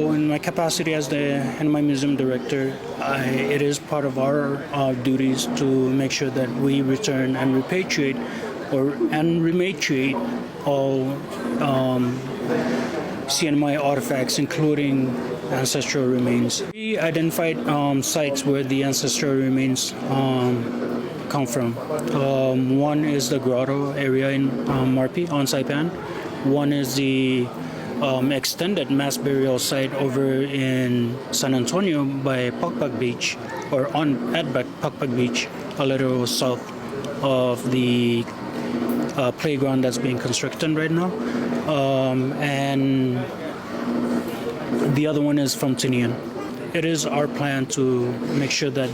So in my capacity as the NMI Museum Director, it is part of our duties to make sure that we return and repatriate and rematriate all CNMI artifacts, including ancestral remains. We identified sites where the ancestral remains come from. One is the grotto area in Marpi on Saipan. One is the extended mass burial site over in San Antonio by Pukpuk Beach, or at Pukpuk Beach, a little south of the playground that's being constructed right now. And the other one is from Tinian. It is our plan to make sure that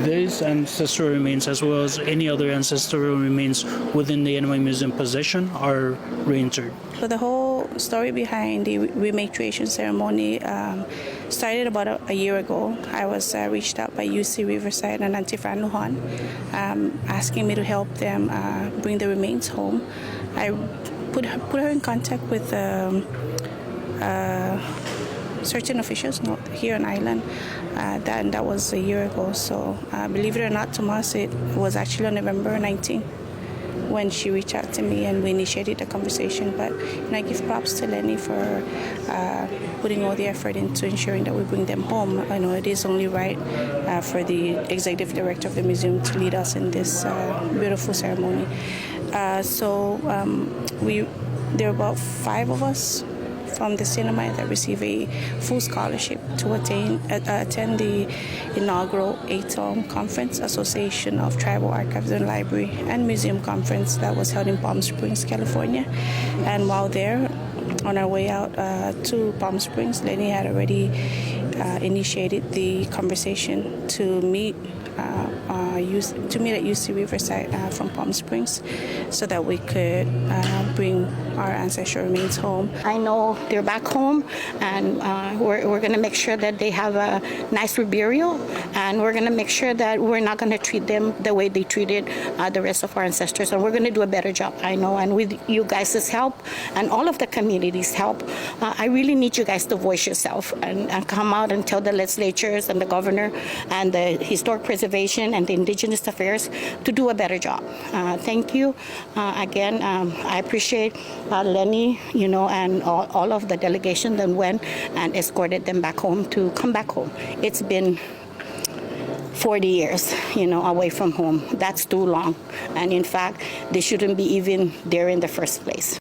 these ancestral remains, as well as any other ancestral remains within the NMI Museum possession, are reinterred. So the whole story behind the rematriation ceremony started about a year ago. I was reached out by UC Riverside and Auntie Fran Lujan, asking me to help them bring the remains home. I put her in contact with certain officials here on island. That was a year ago. So believe it or not, Thomas, it was actually on November 19th when she reached out to me and we initiated the conversation. But I give props to Leni for putting all the effort into ensuring that we bring them home. I know it is only right for the executive director of the museum to lead us in this beautiful ceremony. There are about 5 of us from the CNMI that receive a full scholarship to attend the inaugural ATOM Conference, Association of Tribal Archives and Library and Museum Conference that was held in Palm Springs, California. And while there, on our way out to Palm Springs, Leni had already initiated the conversation to meet at UC Riverside from Palm Springs so that we could bring our ancestral remains home. I know they're back home, and we're going to make sure that they have a nice burial, and we're going to make sure that we're not going to treat them the way they treated the rest of our ancestors, and we're going to do a better job, I know. And with you guys' help and all of the community's help, I really need you guys to voice yourself and come out and tell the legislatures and the governor and the historic preservation and the indigenous affairs to do a better job. Thank you. Again, I appreciate Leni, and all of the delegation that went and escorted them back home to come back home. It's been 40 years, away from home. That's too long. And in fact, they shouldn't be even there in the first place.